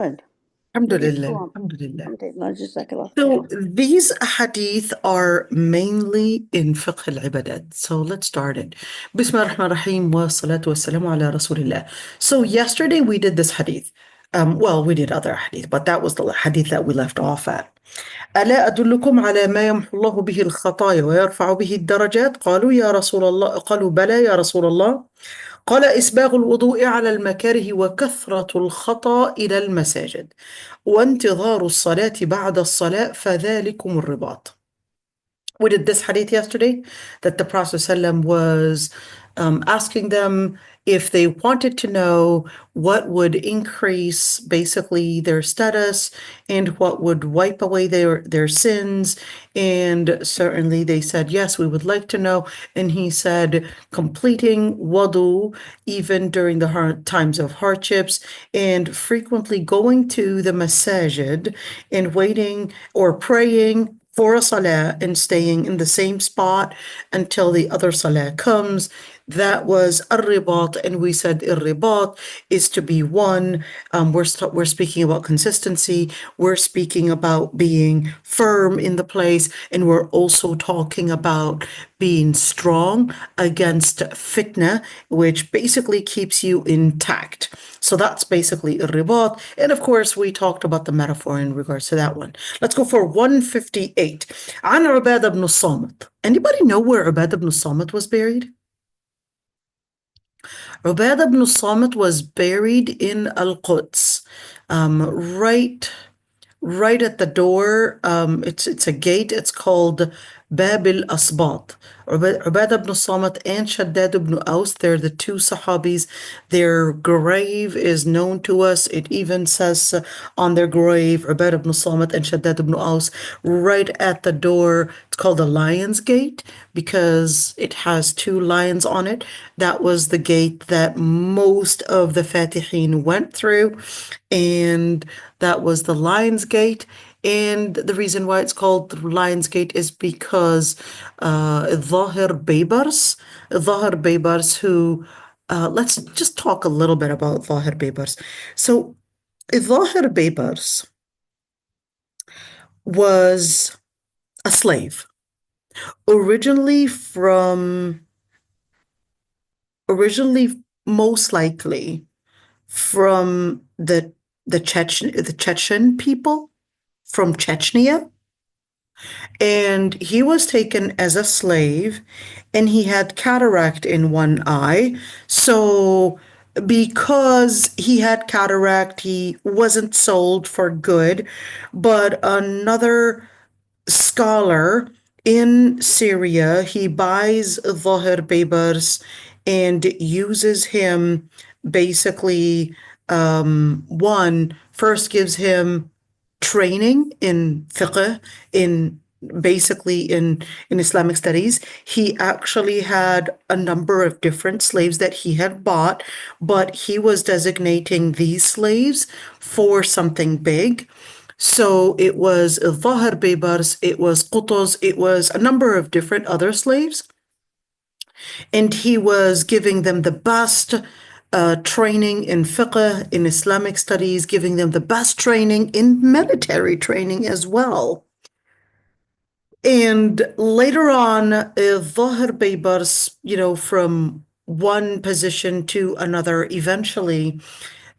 Good. Alhamdulillah. Alhamdulillah. Alhamdulillah. Jazakallah So khair. these hadith are mainly in fiqh al-ibadat. So let's start it. Bismillah ar-Rahman ar-Rahim wa salatu wa salamu ala Rasulillah. So yesterday we did this hadith. Well, we did other hadith, but that was the hadith that we left off at. ألا أدلكم على ما يمحو الله به الخطايا ويرفع به الدرجات قالوا يا رسول الله قالوا بلى يا رسول الله قال إسباغ الوضوء على المكاره وكثرة الخطأ إلى المساجد وانتظار الصلاة بعد الصلاة فذلكم الرباط. We did this hadith yesterday that the Prophet ﷺ was asking them if they wanted to know what would increase basically their status and what would wipe away their sins. And certainly they said, yes, we would like to know. And he said, completing wudu even during the hard times of hardships and frequently going to the masajid and waiting or praying for a salah and staying in the same spot until the other salah comes. That was al-ribat, and we said al-ribat is to be one. We're speaking about consistency. We're speaking about being firm in the place, and we're also talking about being strong against fitna, which basically keeps you intact. So that's basically al-ribat. And of course, we talked about the metaphor in regards to that one. Let's go for 158. عن عبادة بن الصامت. Anybody know where Ubadah ibn Samit was buried? Ubadah ibn Samit was buried in Al-Quds, right at the door. It's a gate. It's called Bab al-Asbat. Ubadah ibn Samit and Shaddad ibn Aus, they're the two Sahabis. Their grave is known to us. It even says on their grave, Ubadah ibn Samit and Shaddad ibn Aus, right at the door. It's called the Lion's Gate because it has two lions on it. That was the gate that most of the Fatihin went through, and that was the Lion's Gate. And the reason why it's called the Lion's Gate is because al-Zahir Baybars who, let's just talk a little bit about Zahir Baybars. So al-Zahir Baybars was a slave, originally most likely from the Chechen people from Chechnya, and he was taken as a slave, and he had cataract in one eye. So because he had cataract, he wasn't sold for good, but another scholar in Syria, he buys Zahir Baybars and uses him basically, first gives him training in fiqh, in Islamic studies. He actually had a number of different slaves that he had bought, but he was designating these slaves for something big. So it was Zahir Baybars, it was Qutuz, it was a number of different other slaves. And he was giving them the best training in fiqh, in Islamic studies, giving them the best training in military training as well. And later on, Zahir Baybars, from one position to another, eventually,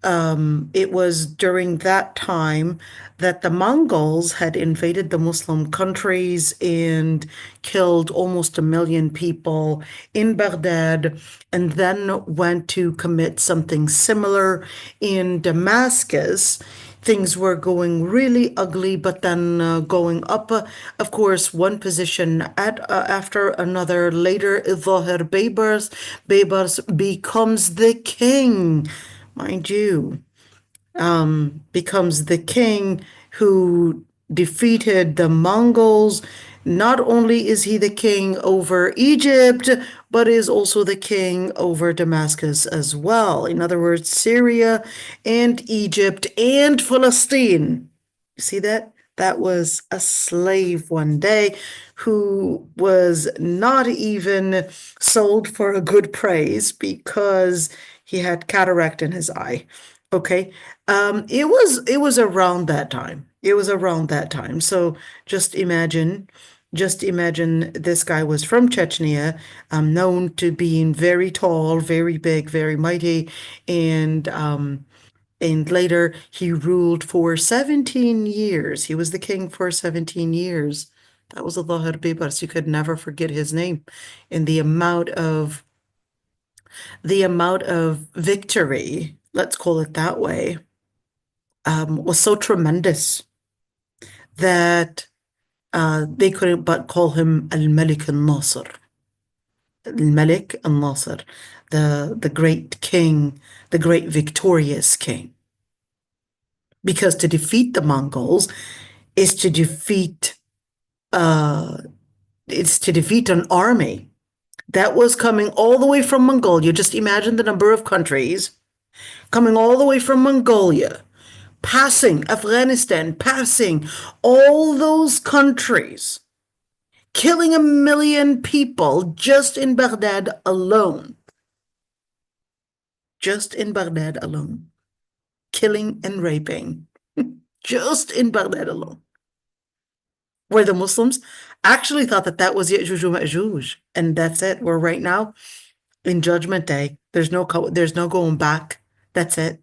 it was during that time that the Mongols had invaded the Muslim countries and killed almost 1 million people in Baghdad, and then went to commit something similar in Damascus. Things were going really ugly, but then going up, of course, one position after another. Later, Zahir Baybars becomes the king, mind you, becomes the king who defeated the Mongols. Not only is he the king over Egypt, but is also the king over Damascus as well. In other words, Syria and Egypt and Palestine. You see that? That was a slave one day who was not even sold for a good price because he had cataract in his eye. Okay. It was around that time. It was around that time. So just imagine, just imagine this guy was from Chechnya, known to being very tall, very big, very mighty, and later he ruled for 17 years. He was the king for 17 years. That was Allah Bibars. You could never forget his name. And the amount of victory, let's call it that way, was so tremendous that they couldn't but call him Al-Malik al-Nasir. Al-Malik al-Nasir, the great king, the great victorious king. Because to defeat the Mongols is to defeat an army that was coming all the way from Mongolia. Just imagine the number of countries coming all the way from Mongolia, passing Afghanistan, passing all those countries, killing 1 million people just in Baghdad alone. Just in Baghdad alone. Killing and raping. Just in Baghdad alone. Where the Muslims actually thought that that was Ya'juj wa Ma'juj. And that's it. We're right now in Judgment Day. There's no going back. That's it.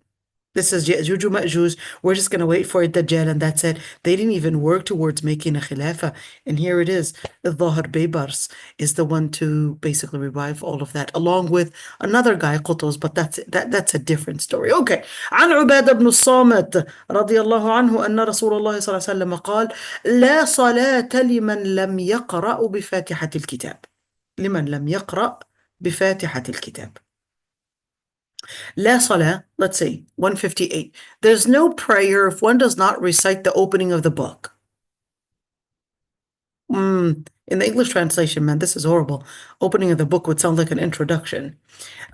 This is Ya'juj wa Ma'juj. We're just going to wait for Dajjal and that's it. They didn't even work towards making a khilafah. And here it is. Al-Zahir Baybars is the one to basically revive all of that, along with another guy, Qutuz, but that's a different story. Okay. عن عبادة بن الصامت رضي الله عنه أن رسول الله صلى الله عليه وسلم قال لا صلاة لمن لم يقرأ بفاتحة الكتاب. لمن لم يقرأ بفاتحة الكتاب. La salah, let's see, 158. There's no prayer if one does not recite the opening of the book. In the English translation, man, this is horrible. Opening of the book would sound like an introduction.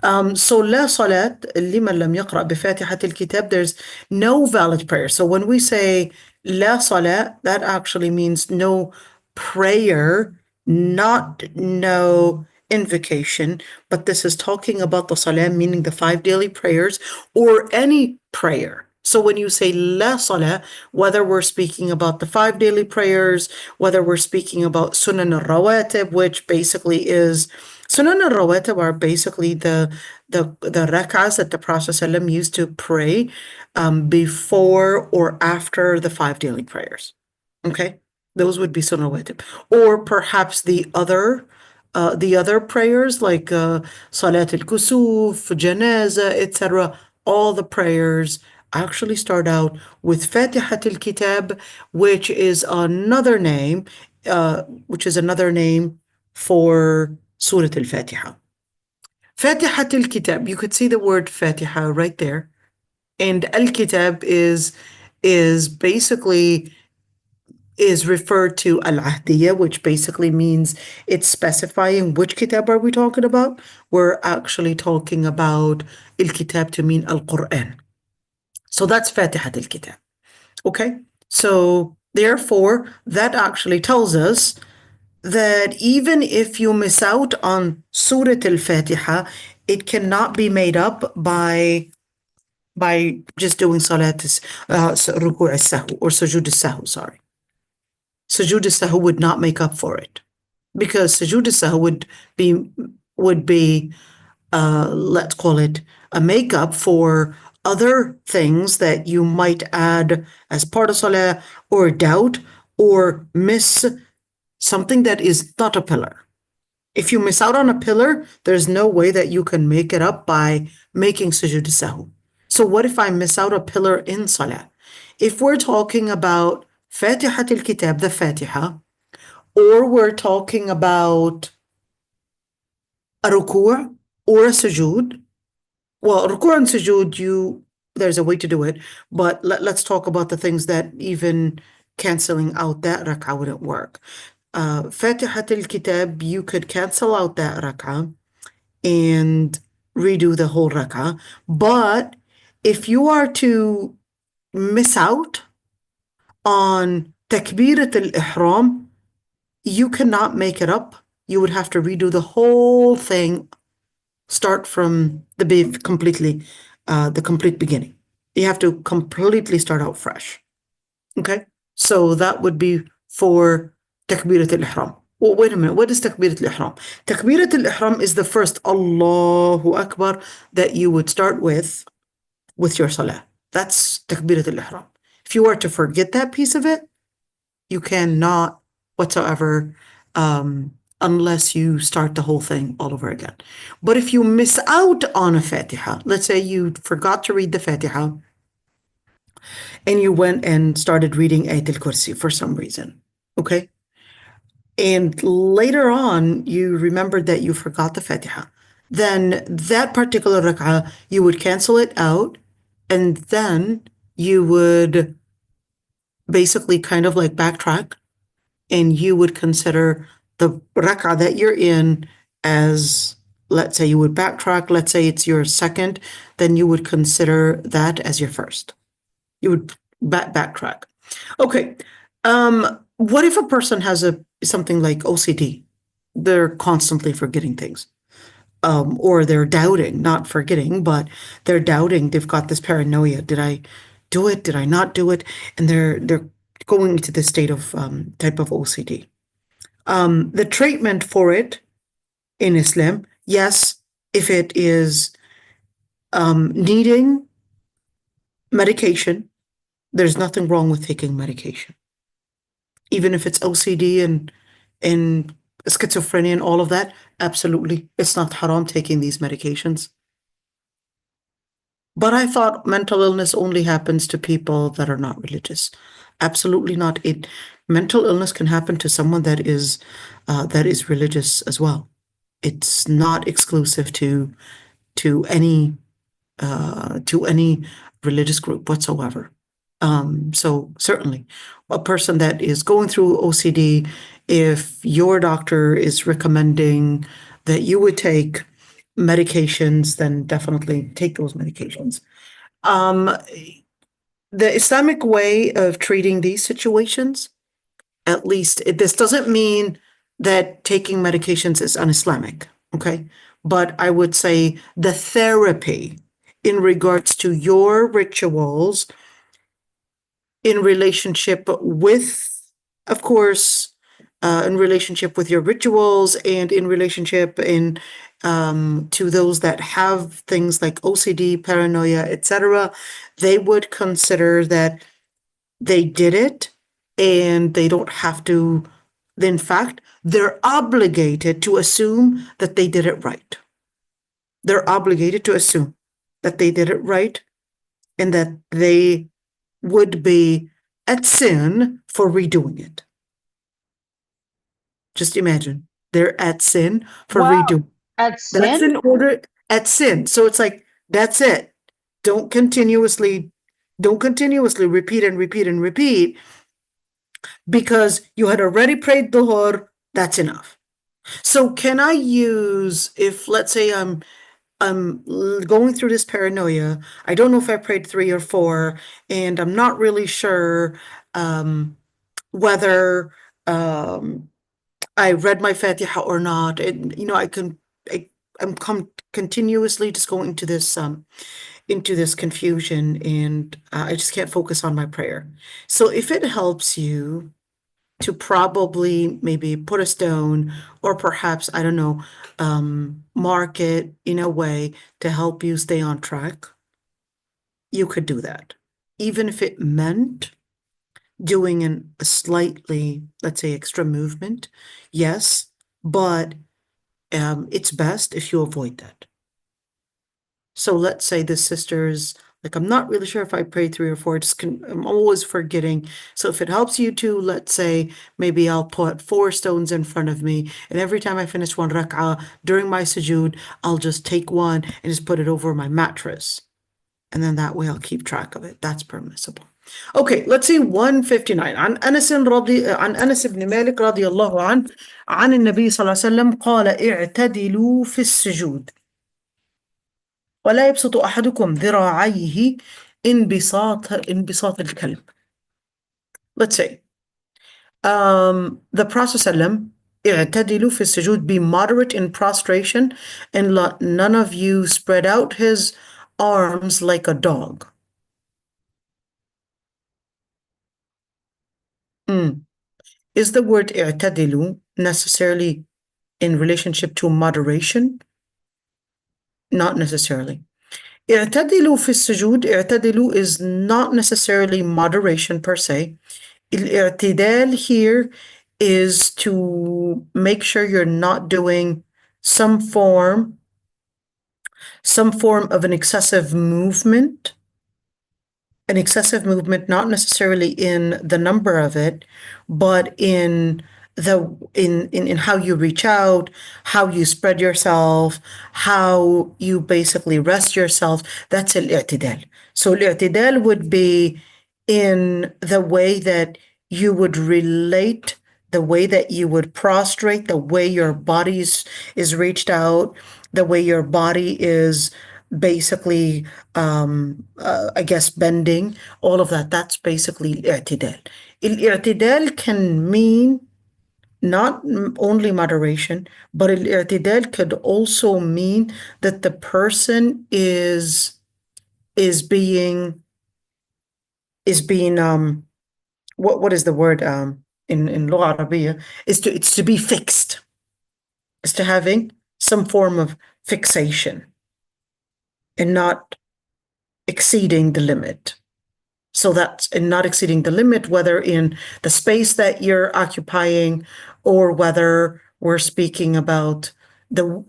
So لا صلاة لمن لم يقرأ بفاتحة الكتاب, there's no valid prayer. So when we say لا صلاة, that actually means no prayer, not no invocation, but this is talking about the salah, meaning the 5 daily prayers or any prayer. So when you say la salah, whether we're speaking about the 5 daily prayers, whether we're speaking about sunan al-rawatib, which basically is sunan al-rawatib are basically the rak'ahs that the Prophet ﷺ used to pray before or after the 5 daily prayers. Okay, those would be sunan al-rawatib, or perhaps the other prayers like Salat al-Kusuf, Janaza, etc. All the prayers actually start out with Fatihat al-Kitab, which is another name for Surah al-Fatiha. Fatihat al-Kitab, you could see the word Fatiha right there. And al-Kitab is basically referred to al-Ahdiyya, which basically means it's specifying which kitab are we talking about. We're actually talking about al-Kitab to mean al-Quran. So that's Fatihat al-Kitab. Okay? So therefore, that actually tells us that even if you miss out on Surah al-Fatiha, it cannot be made up by just doing Salat Ruku' al-Sahw or Sujood al-Sahw, sorry. Sujood al-Sahw would not make up for it, because Sujood al-Sahw would be let's call it a makeup for other things that you might add as part of Salah, or doubt, or miss something that is not a pillar. If you miss out on a pillar, there's no way that you can make it up by making Sujood al-Sahw. So what if I miss out a pillar in Salah? If we're talking about Fatihat al-Kitab, the Fatiha, or we're talking about a ruku' or a sujood. Well, ruku' and sujood, there's a way to do it, but let's talk about the things that even canceling out that rak'ah wouldn't work. Fatihat al-Kitab, you could cancel out that rak'ah and redo the whole rak'ah. But if you are to miss out on Takbirat al-Ihram, you cannot make it up. You would have to redo the whole thing, start from the complete beginning. You have to completely start out fresh. Okay? So that would be for Takbirat al-Ihram. Well, wait a minute. What is Takbirat al-Ihram? Takbirat al-Ihram is the first Allahu Akbar that you would start with your salah. That's Takbirat al-Ihram. If you were to forget that piece of it, you cannot whatsoever, unless you start the whole thing all over again. But if you miss out on a Fatiha, let's say you forgot to read the Fatiha and you went and started reading Ayat al-Kursi for some reason, okay? And later on, you remembered that you forgot the Fatiha. Then that particular rak'ah, you would cancel it out, and then you would basically kind of like backtrack, and you would consider the rak'ah that you're in as, let's say you would backtrack, let's say it's your second, then you would consider that as your first. You would backtrack. Okay. What if a person has something like OCD? They're constantly forgetting things. Or they're doubting, not forgetting, but they're doubting. They've got this paranoia. Did I do it? Did I not do it? And they're going into this state of type of OCD. The treatment for it in Islam, yes, if it is needing medication, there's nothing wrong with taking medication. Even if it's OCD and schizophrenia and all of that, absolutely, it's not haram taking these medications. But I thought mental illness only happens to people that are not religious. Absolutely not. Mental illness can happen to someone that is religious as well. It's not exclusive to any religious group whatsoever. So certainly, a person that is going through OCD, if your doctor is recommending that you would take medications, then definitely take those medications. The Islamic way of treating these situations, at least, this doesn't mean that taking medications is un-Islamic, okay? But I would say the therapy in regards to your rituals in relationship with, of course, in relationship with your rituals and in relationship to those that have things like OCD, paranoia, etc., they would consider that they did it and they don't have to. In fact, they're obligated to assume that they did it right. They're obligated to assume that they did it right and that they would be at sin for redoing it. Just imagine, they're at sin for redoing. At sin? That's in order, at sin. So it's like, that's it. Don't continuously repeat and repeat and repeat, because you had already prayed dhuhr, that's enough. So can I use, if let's say I'm going through this paranoia, I don't know if I prayed 3 or 4, and I'm not really sure whether I read my Fatiha or not, and I'm continuously just going into this confusion, and I just can't focus on my prayer. So if it helps you to probably maybe put a stone, or perhaps, I don't know, mark it in a way to help you stay on track, you could do that. Even if it meant doing a slightly, let's say, extra movement, yes, but it's best if you avoid that. So let's say the sisters, like, I'm not really sure if I prayed 3 or 4, I'm always forgetting. So if it helps you to, let's say, maybe I'll put 4 stones in front of me, and every time I finish one rak'ah during my sujood, I'll just take one and just put it over my mattress. And then that way I'll keep track of it. That's permissible. Okay, let's see 159. عن أنس بن مالك رضي الله عنه عن النبي صلى الله عليه وسلم قال اعتدلوا في السجود ولا يبسط أحدكم ذراعيه انبساط الكلب. Let's say the Prophet ﷺ, اعتدلوا في السجود, be moderate in prostration, and let none of you spread out his arms like a dog. is the word اعتدلوا necessarily in relationship to moderation? Not necessarily. اعتدلوا في السجود, اعتدلوا is not necessarily moderation per se. الاعتدال here is to make sure you're not doing some form of an excessive movement. An excessive movement, not necessarily in the number of it, but in how you reach out, how you spread yourself, how you basically rest yourself. That's al-i'tidal. So al-i'tidal would be in the way that you would relate, the way that you would prostrate, the way your body is reached out, the way your body is basically I guess bending, all of that. That's basically الاعتدال. الاعتدال can mean not only moderation, but الاعتدال could also mean that the person is being what is the word in لغة عربية, it's to be fixed. It's to having some form of fixation and not exceeding the limit. So that's in not exceeding the limit, whether in the space that you're occupying or whether we're speaking about the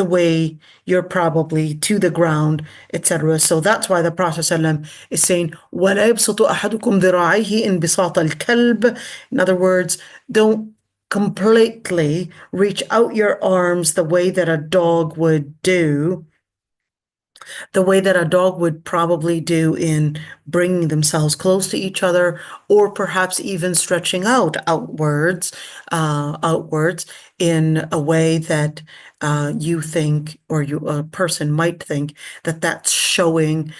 way you're probably to the ground, etc. So that's why the Prophet ﷺ is saying, وَلَا يَبْسُطُ أَحَدُكُمْ ذِرَاعَيْهِ انبساط الكلب. In other words, don't completely reach out your arms the way that a dog would do, the way that a dog would probably do in bringing themselves close to each other, or perhaps even stretching outwards in a way that you think, or a person might think that that's showing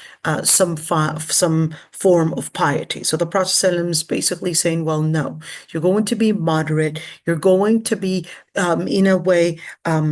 some form of piety. So the Prophet ﷺ is basically saying, well, no, you're going to be moderate. You're going to be in a way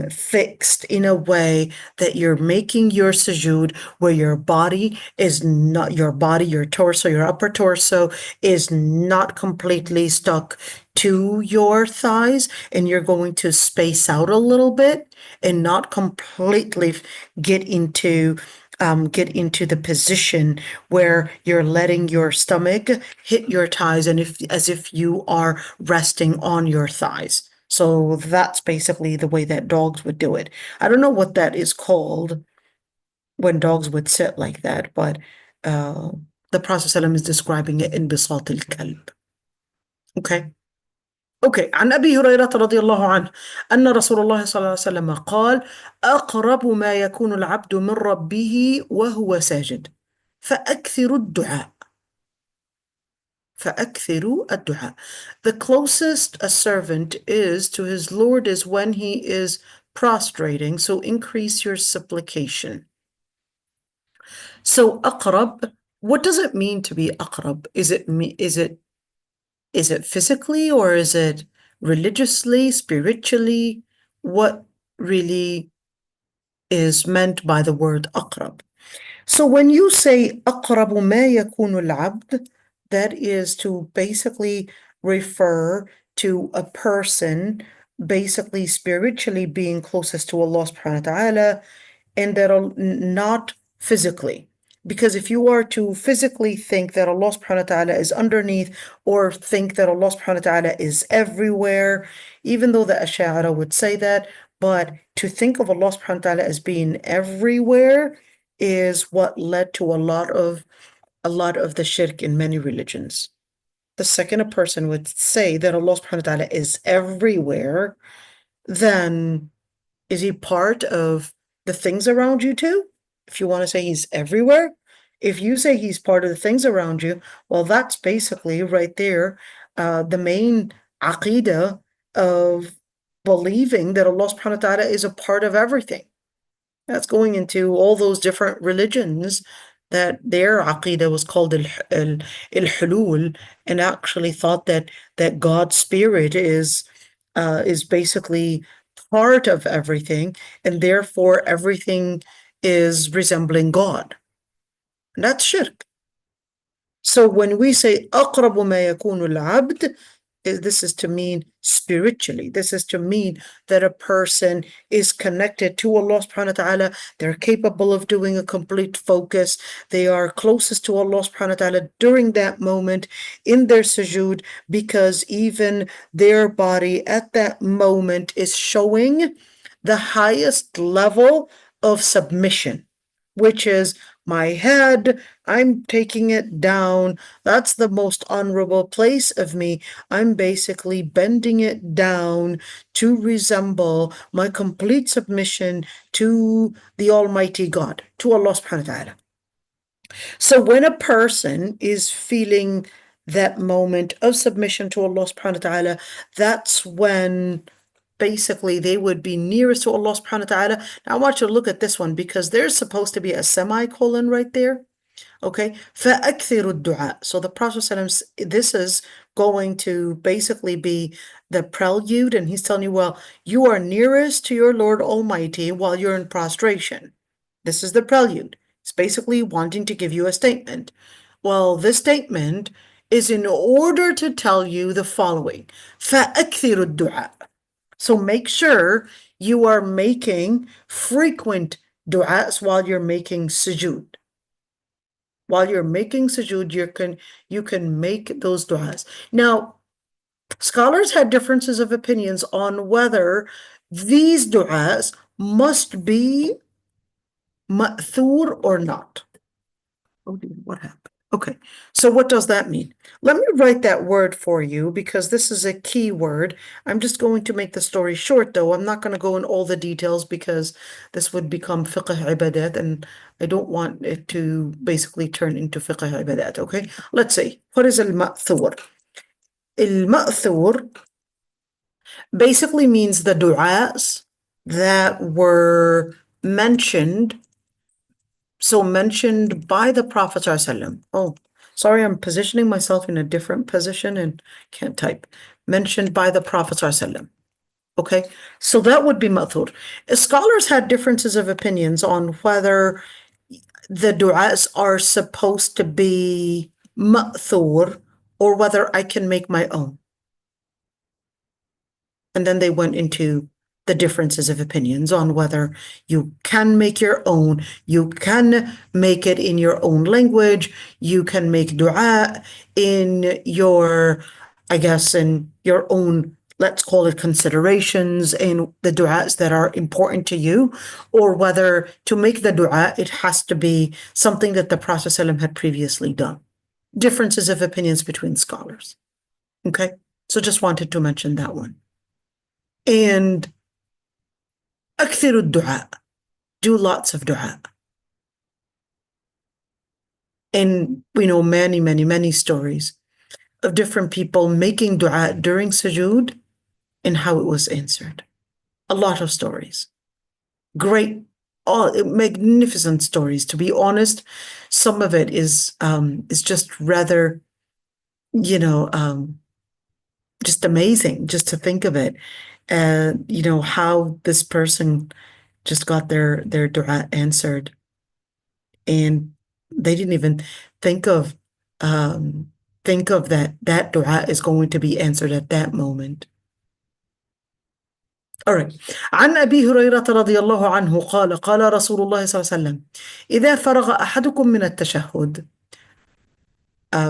fixed, in a way that you're making your sujood where your body is not, your torso, your upper torso is not completely stuck to your thighs, and you're going to space out a little bit and not completely get into the position where you're letting your stomach hit your thighs and as if you are resting on your thighs. So that's basically the way that dogs would do it. I don't know what that is called when dogs would sit like that, but the Prophet ﷺ is describing it in بساط الكلب. Okay. عن أبي هريرة رضي الله عنه أن رسول الله صلى الله عليه وسلم قال: أقرب ما يكون العبد من ربه وهو ساجد فأكثروا الدعاء. The closest a servant is to his Lord is when he is prostrating, so increase your supplication. So أقرب, what does it mean to be أقرب? Is it physically, or is it religiously, spiritually? What really is meant by the word أقرب? So when you say أقرب ما يكون العبد, that is to basically refer to a person basically spiritually being closest to Allah subhanahu wa ta'ala, and that not physically. Because if you are to physically think that Allah subhanahu wa ta'ala is underneath, or think that Allah subhanahu wa ta'ala is everywhere, even though the Ash'ari would say that, but to think of Allah subhanahu wa ta'ala as being everywhere is what led to a lot of the shirk in many religions. The second a person would say that Allah subhanahu wa ta'ala is everywhere, then is he part of the things around you too? If you want to say he's everywhere, if you say he's part of the things around you, well, that's basically right there the main aqidah of believing that Allah subhanahu wa ta'ala is a part of everything. That's going into all those different religions that their aqidah was called al-hulul, and actually thought that God's spirit is basically part of everything, and therefore everything is resembling God. And that's shirk. So when we say أقرب ما يكون العبد, this is to mean spiritually. This is to mean that a person is connected to Allah subhanahu wa ta'ala. They're capable of doing a complete focus. They are closest to Allah subhanahu wa ta'ala during that moment in their sujood, because even their body at that moment is showing the highest level of submission, which is my head, I'm taking it down. That's the most honorable place of me. I'm basically bending it down to resemble my complete submission to the Almighty God, to Allah subhanahu wa ta'ala. So when a person is feeling that moment of submission to Allah subhanahu wa ta'ala, that's when basically they would be nearest to Allah subhanahu wa ta'ala. Now I want you to look at this one, because there's supposed to be a semicolon right there. Okay, فَأَكْثِرُ الدُّعَاء. So the Prophet ﷺ, this is going to basically be the prelude, and he's telling you, well, you are nearest to your Lord Almighty while you're in prostration. This is the prelude. It's basically wanting to give you a statement. Well, this statement is in order to tell you the following: فَأَكْثِرُ الدُّعَاء. So make sure you are making frequent du'as while you're making sujood. While you're making sujood, you can make those du'as. Now, scholars had differences of opinions on whether these du'as must be ma'thur or not. Oh dear, what happened? Okay, so what does that mean? Let me write that word for you, because this is a key word. I'm just going to make the story short, though. I'm not going to go in all the details, because this would become fiqh ibadat, and I don't want it to basically turn into fiqh ibadat, okay? Let's see. What is al-ma'thur? Al-ma'thur basically means the du'as that were mentioned. So mentioned by the Prophet ﷺ. Oh, sorry, I'm positioning myself in a different position and can't type. Mentioned by the Prophet ﷺ. Okay, so that would be ma'thur. Scholars had differences of opinions on whether the du'as are supposed to be ma'thur or whether I can make my own. And then they went into the differences of opinions on whether you can make your own, you can make it in your own language, you can make dua in your, I guess, in your own, let's call it considerations, in the du'as that are important to you, or whether to make the dua, it has to be something that the Prophet ﷺ had previously done. Differences of opinions between scholars. Okay, so just wanted to mention that one. And أكثر الدعاء, do lots of dua. And we know many stories of different people making dua during sujood and how it was answered. A lot of stories. Great, magnificent stories. To be honest, some of it is just rather, just amazing just to think of it. How this person just got their dua answered, and they didn't even think of that dua is going to be answered at that moment. All right. عن أبي هريرة رضي الله عنه قال قال رسول الله صلى الله عليه وسلم إذا فرغ أحدكم من التشهد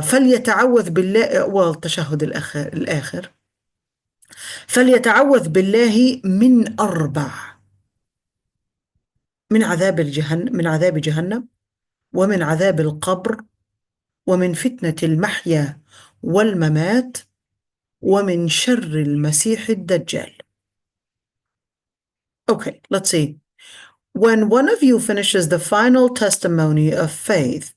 فليتعوذ بالله والتشهد الآخر فليتعوذ بالله من 4: من عذاب جهنم ومن عذاب القبر ومن فتنة المحيا والممات ومن شر المسيح الدجال. Okay, let's see. When one of you finishes the final testimony of faith,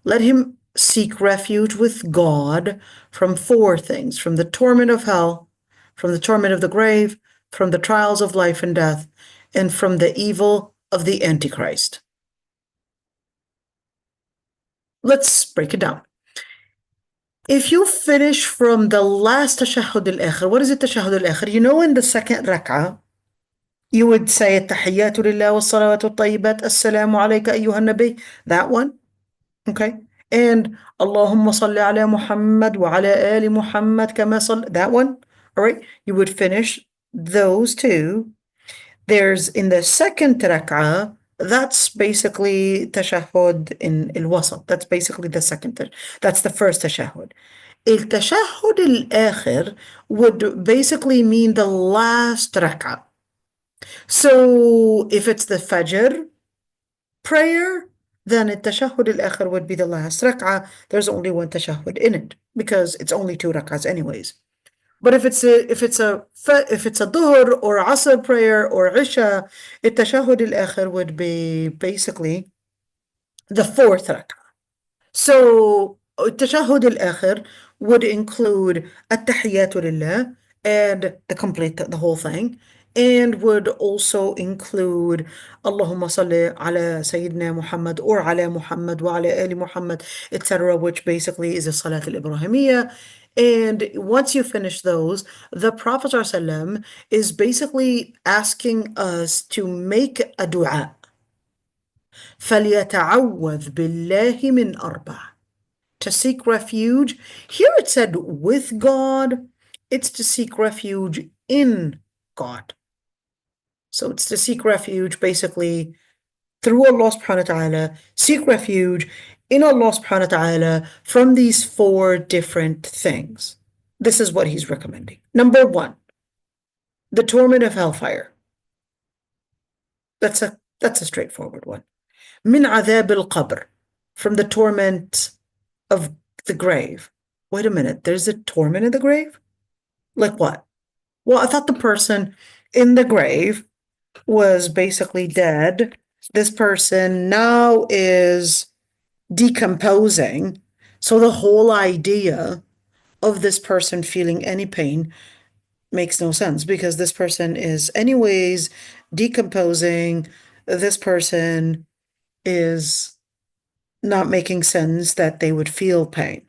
let him seek refuge with God from 4 things: from the torment of hell, from the torment of the grave, from the trials of life and death, and from the evil of the Antichrist. Let's break it down. If you finish from the last tashahhud al-akhir, what is it, tashahhud al-akhir? In the second rak'ah, you would say التحيات لله والصلوات والطيبات السلام عليك أيها النبي. That one. Okay. and Allahumma salli ala Muhammad wa ala ali Muhammad kama salli, that one, all right, you would finish those two. There's in the second rak'ah, that's basically tashahhud in al-wasat. That's basically the second, that's the first tashahhud. التشهد الآخر would basically mean the last rak'ah. So if it's the Fajr prayer, then التشهد الآخر would be the last rak'ah. There's only one tashahhud in it because it's only two rak'ahs anyways. But if it's a duhr or asr prayer or isha, التشهد الآخر would be basically the fourth rak'ah. So التشهد الآخر would include التحيات لله and the whole thing, and would also include اللهم صل على سيدنا محمد or على محمد وعلى آل محمد, etc., which basically is a Salat al-Ibrahimiyya. And once you finish those, the Prophet ﷺ is basically asking us to make a dua. فَلْيَتَعَوَّذْ بِاللَّهِ مِنْ أَرْبَعٍ, to seek refuge. Here it said with God, it's to seek refuge in God. So it's to seek refuge basically through Allah subhanahu wa ta'ala, seek refuge in Allah subhanahu wa ta'ala from these four different things. This is what he's recommending. Number one, the torment of hellfire. That's a straightforward one. Min adhab al-qabr, from the torment of the grave. Wait a minute, there's a torment in the grave? Like what? Well, I thought the person in the grave was basically dead. This person now is decomposing. So the whole idea of this person feeling any pain makes no sense because this person is anyways decomposing. This person is not making sense that they would feel pain.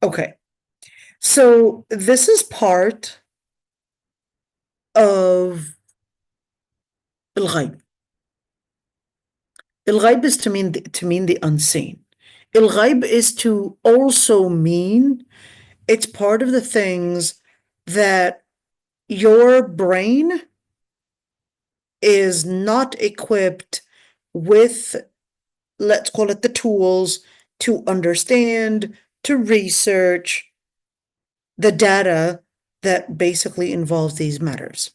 Okay, so this is part of al-ghayb. Al-ghayb is to mean the unseen. Al-ghayb is to also mean it's part of the things that your brain is not equipped with, let's call it the tools, to understand, to research the data that basically involves these matters.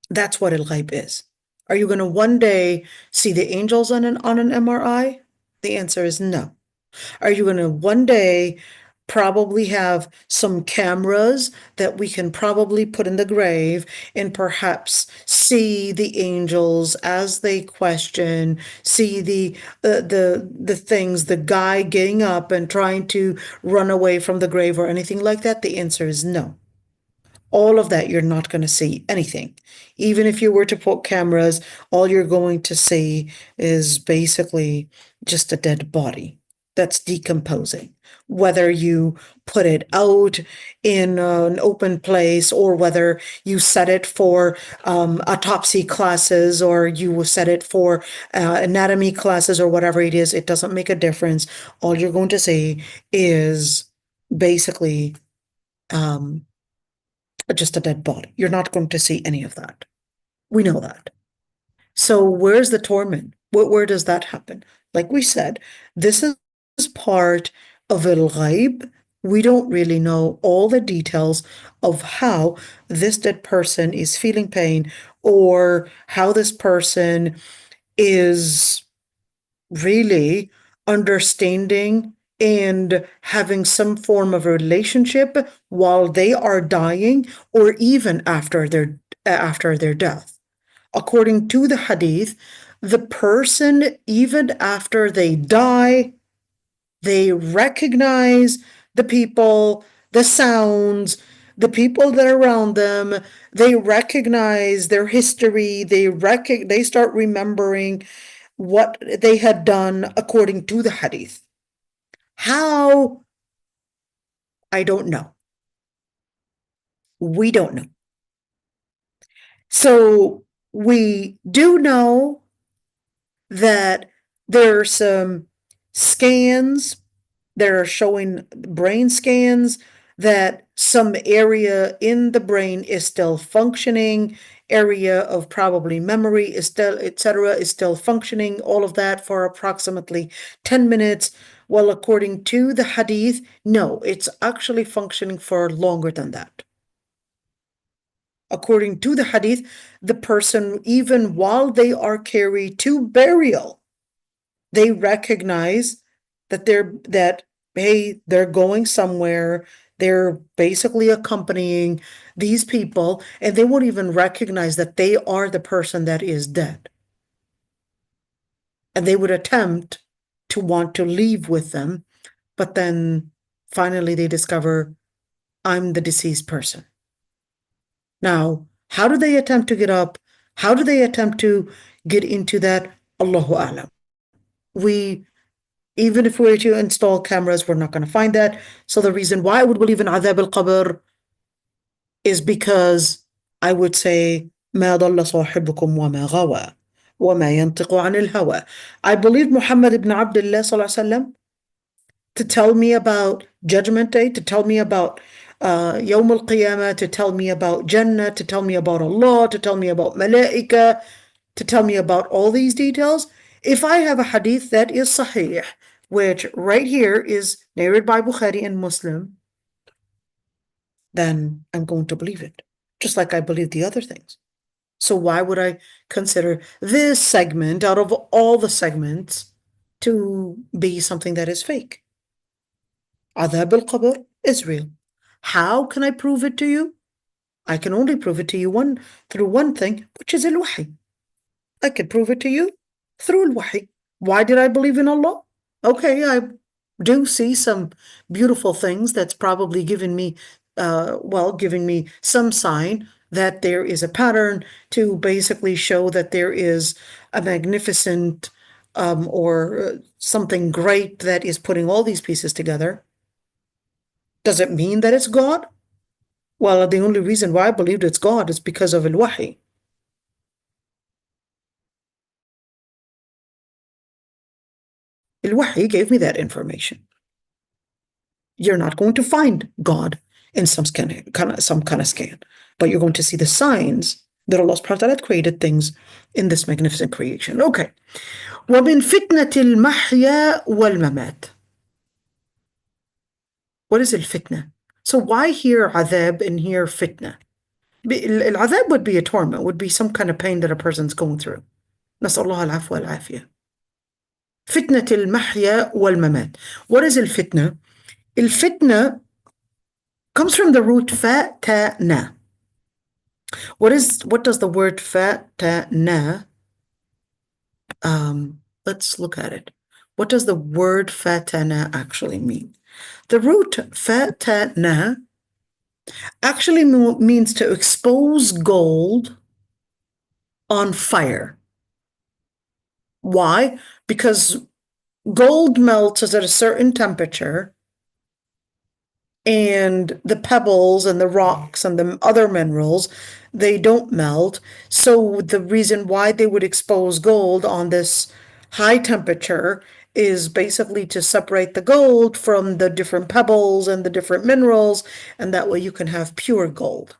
That's what al-ghayb is. Are you going to one day see the angels on an MRI? The answer is no. Are you going to one day probably have some cameras that we can probably put in the grave and perhaps see the angels as they question, see the things, the guy getting up and trying to run away from the grave or anything like that? The answer is no. All of that, you're not going to see anything. Even if you were to put cameras, all you're going to see is basically just a dead body that's decomposing. Whether you put it out in an open place or whether you set it for autopsy classes or you set it for anatomy classes or whatever it is, it doesn't make a difference. All you're going to see is basically just a dead body. You're not going to see any of that. We know that. So where's the torment? Where does that happen? Like we said, this is part of al-ghayb. We don't really know all the details of how this dead person is feeling pain or how this person is really understanding and having some form of relationship while they are dying or even after their death. According to the hadith, the person, even after they die, they recognize the people, the sounds, the people that are around them. They recognize their history. They start remembering what they had done according to the hadith. How? I don't know. We don't know. So we do know that there are some scans that are showing brain scans that some area in the brain is still functioning, area of probably memory is still, etc., is still functioning, all of that for approximately 10 minutes. Well, according to the hadith, no, it's actually functioning for longer than that. According to the hadith, the person, even while they are carried to burial, they recognize that they're going somewhere. They're basically accompanying these people, and they won't even recognize that they are the person that is dead. And they would attempt to want to leave with them, but then finally they discover, I'm the deceased person. Now, how do they attempt to get up? How do they attempt to get into that? Allahu A'lam. Even if we were to install cameras, we're not going to find that. So the reason why I would believe in adhab al-qabr is because I would say, ما ضل صاحبكم وما غوى وما ينطق عن الهوى. I believe Muhammad ibn Abdullah sallallahu alaihi wasallam to tell me about Judgment Day, to tell me about Yawm al-Qiyamah, to tell me about Jannah, to tell me about Allah, to tell me about Malaika, to tell me about all these details. If I have a hadith that is Sahih, which right here is narrated by Bukhari and Muslim, then I'm going to believe it, just like I believe the other things. So why would I consider this segment out of all the segments to be something that is fake? Adhab al-Qabr is real. How can I prove it to you? I can only prove it to you through one thing, which is al-Wahy. I can prove it to you through al-Wahy. Why did I believe in Allah? Okay, I do see some beautiful things that's probably giving me some sign that there is a pattern to basically show that there is a magnificent or something great that is putting all these pieces together. Does it mean that it's God? Well, the only reason why I believed it's God is because of al-Wahy. Al-Wahy gave me that information. You're not going to find God in some kind of scan, but you're going to see the signs that Allah subhanahu wa ta'ala created things in this magnificent creation. Okay. وَمِن فِتْنَةِ الْمَحْيَا وَالْمَمَاتِ. What is al-fitna? So why here adhab and here fitna? Al-adhab would be a torment, would be some kind of pain that a person's going through. نسأل الله العفو والعافية. فتنة المحيا والممات. What is al-fitna? Al-fitna comes from the root fatana. What does the word fatana? Let's look at it. What does the word fatana actually mean? The root fatana actually means to expose gold on fire. Why? Because gold melts at a certain temperature, and the pebbles and the rocks and the other minerals, they don't melt. So the reason why they would expose gold on this high temperature is basically to separate the gold from the different pebbles and the different minerals, and that way you can have pure gold.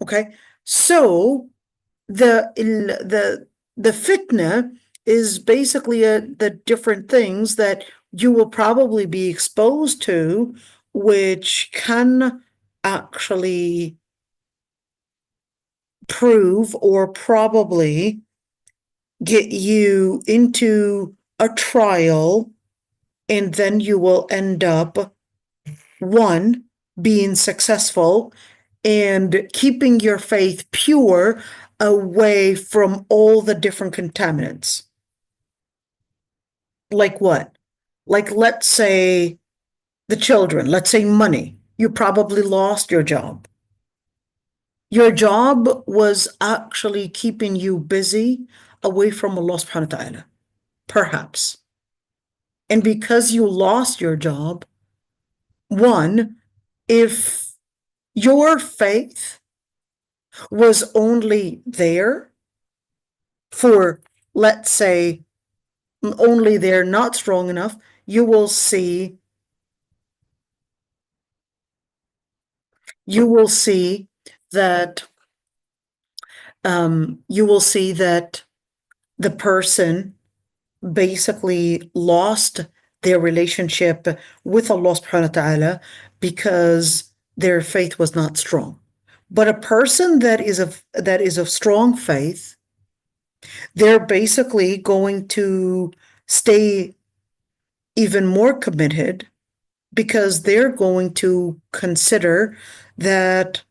Okay, so the fitna is basically the different things that you will probably be exposed to, which can actually prove or probably get you into a trial, and then you will end up, one, being successful and keeping your faith pure away from all the different contaminants. Like what? Like, let's say the children, let's say money. You probably lost your job. Your job was actually keeping you busy away from Allah subhanahu wa ta'ala, perhaps. And because you lost your job, one, if your faith was only there for, let's say, only they're not strong enough, you will see that the person basically lost their relationship with Allah subhanahu wa ta'ala because their faith was not strong. But a person that is of strong faith, they're basically going to stay even more committed because they're going to consider that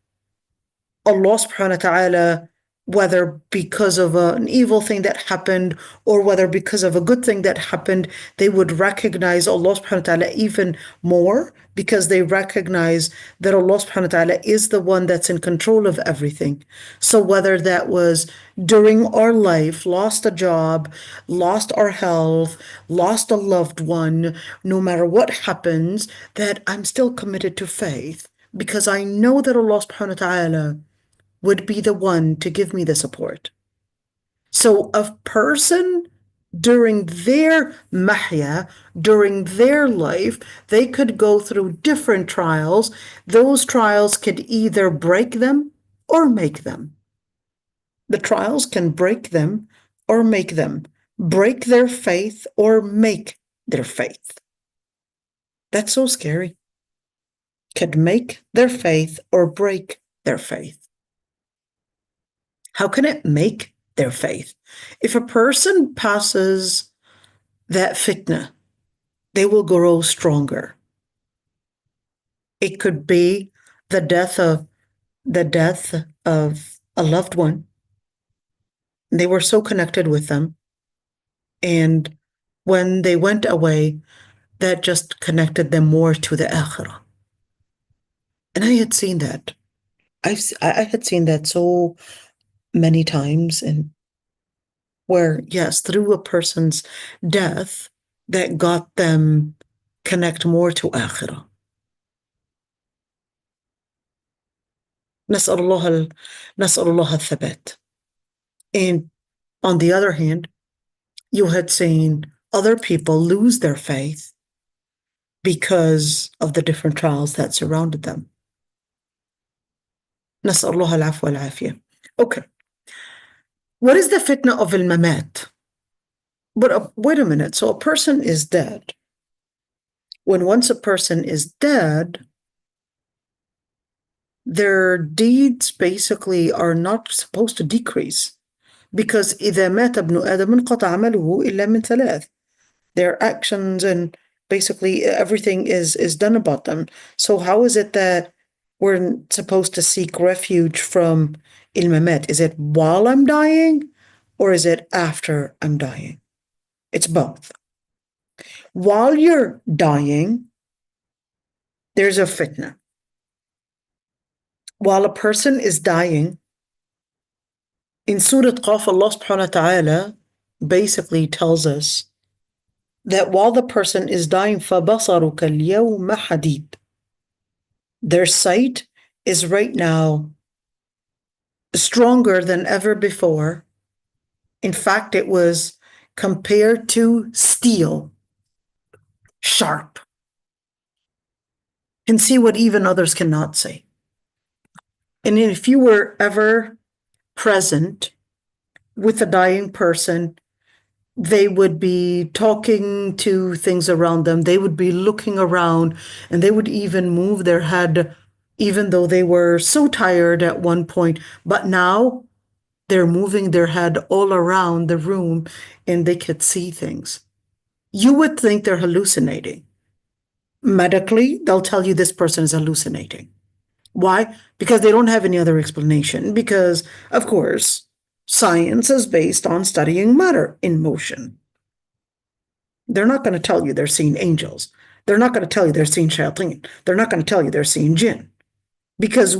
Allah subhanahu wa ta'ala, whether because of an evil thing that happened or whether because of a good thing that happened, they would recognize Allah subhanahu wa ta'ala even more because they recognize that Allah subhanahu wa ta'ala is the one that's in control of everything. So whether that was during our life, lost a job, lost our health, lost a loved one, no matter what happens, that I'm still committed to faith because I know that Allah subhanahu wa ta'ala would be the one to give me the support. So a person during their mahya, during their life, they could go through different trials. Those trials could either break them or make them. The trials can break them or make them, break their faith or make their faith. That's so scary. Could make their faith or break their faith. How can it make their faith? If a person passes that fitna, they will grow stronger. It could be the death of a loved one. They were so connected with them. And when they went away, that just connected them more to the akhirah. And I had seen that. I had seen that so many times, and where, yes, through a person's death, that got them connect more to akhirah. نسأل الله الثبات. And on the other hand, you had seen other people lose their faith because of the different trials that surrounded them. نسأل الله العفو والعافية. Okay. What is the fitna of al-mamat? But wait a minute. So a person is dead. Once a person is dead, their deeds basically are not supposed to decrease. Because إذا مات ابن آدم انقطع عمله إلا من ثلاث. Their actions and basically everything is done about them. So how is it that we're supposed to seek refuge from il-mamat? Is it while I'm dying or is it after I'm dying? It's both. While you're dying, there's a fitna. While a person is dying, in Surah Qaf, Allah subhanahu wa ta'ala basically tells us that while the person is dying, فَبَصَرُكَ الْيَوْمَ حَدِيدٌ. Their sight is right now stronger than ever before. In fact, it was compared to steel, sharp. Can see what even others cannot see. And if you were ever present with a dying person, they would be talking to things around them. They would be looking around, and they would even move their head, even though they were so tired at one point. But now they're moving their head all around the room, and they could see things. You would think they're hallucinating. Medically, they'll tell you this person is hallucinating. Why? Because they don't have any other explanation. Because, of course, science is based on studying matter in motion. They're not going to tell you they're seeing angels. They're not going to tell you they're seeing shayateen. They're not going to tell you they're seeing jinn. Because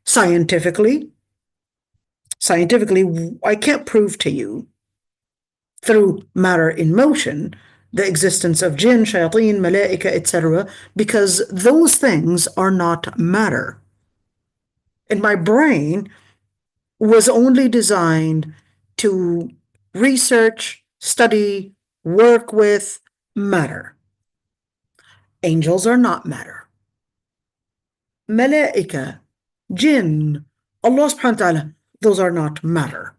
scientifically, I can't prove to you through matter in motion the existence of jinn, shayateen, malaika, etc., because those things are not matter. And my brain was only designed to research, study work with matter. Angels are not matter. Malaika, jinn, Allah subhanahu wa ta'ala, those are not matter.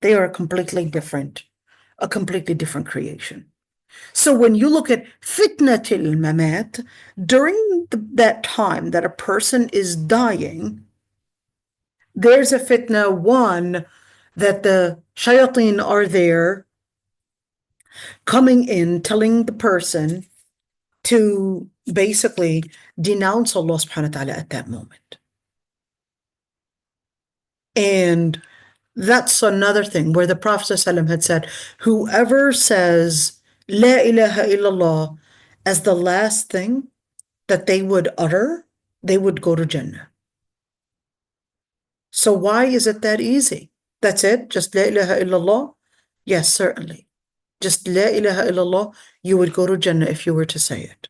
They are a completely different creation. So when you look at fitnatil mamat, during that time that a person is dying, there's a fitna, one, that the shayateen are there coming in, telling the person to basically denounce Allah subhanahu wa ta'ala at that moment. And that's another thing where the Prophet ﷺ had said, whoever says La ilaha illallah as the last thing that they would utter, they would go to Jannah. So why is it that easy? That's it? Just La ilaha illallah? Yes, certainly. Just La ilaha illallah, you would go to Jannah if you were to say it.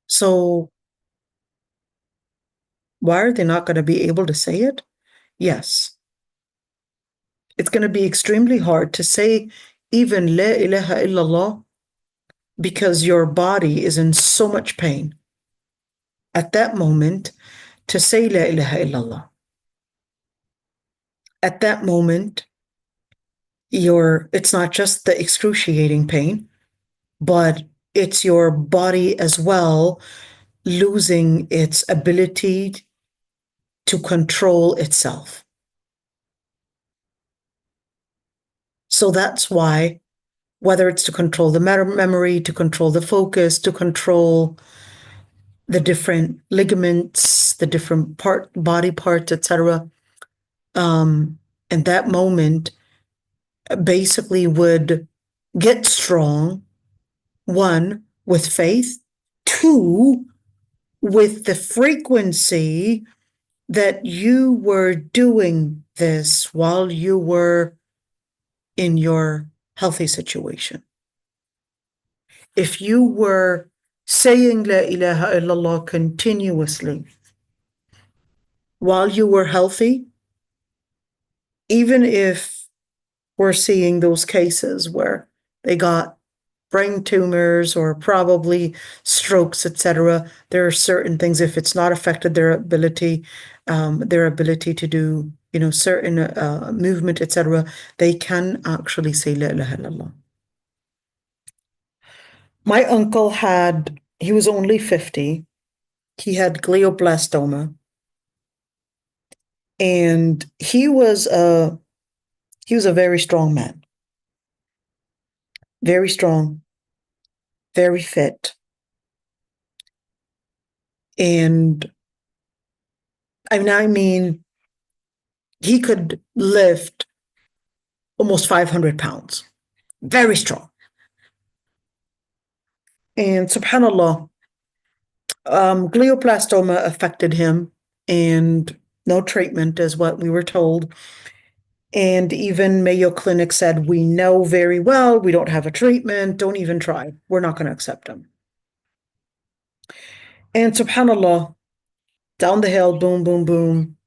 So why are they not going to be able to say it? Yes. It's going to be extremely hard to say even La ilaha illallah because your body is in so much pain at that moment to say La ilaha illallah. At that moment, it's not just the excruciating pain, but it's your body as well losing its ability to control itself. So that's why, whether it's to control the memory, to control the focus, to control the different ligaments, the different body parts, etc., and that moment basically would get strong, one, with faith, two, with the frequency that you were doing this while you were in your healthy situation. If you were saying La ilaha illallah continuously while you were healthy, even if we're seeing those cases where they got brain tumors or probably strokes, etc., there are certain things, if it's not affected their ability to do, certain movement, etc., they can actually say La ilaha illallah. My uncle he was only 50. He had glioblastoma. And he was a very strong man. Very strong, very fit. And I mean, he could lift almost 500 pounds. Very strong. And subhanAllah, glioblastoma affected him, and no treatment is what we were told. And even Mayo Clinic said, we know very well, we don't have a treatment, don't even try. We're not going to accept him. And subhanAllah, down the hill, boom, boom, boom,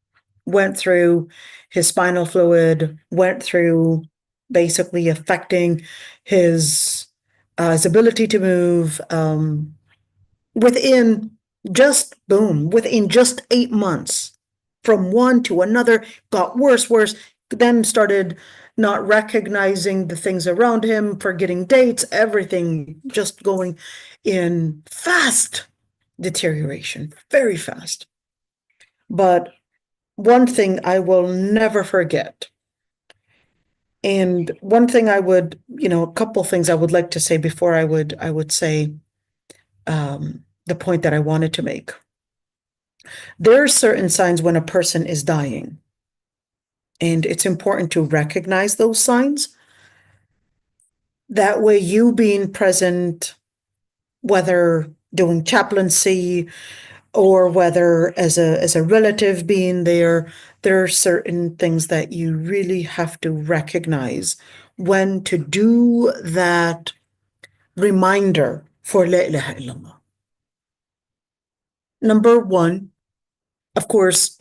went through his spinal fluid, went through basically affecting his ability to move within just 8 months, from one to another, got worse, then started not recognizing the things around him, forgetting dates, everything just going in fast deterioration, very fast. But one thing I will never forget, and one thing a couple things I would like to say before I would say the point that I wanted to make. There are certain signs when a person is dying, and it's important to recognize those signs. That way, you being present, whether doing chaplaincy or whether as a relative being there are certain things that you really have to recognize when to do that reminder for La ilaha illallah. Number one, of course,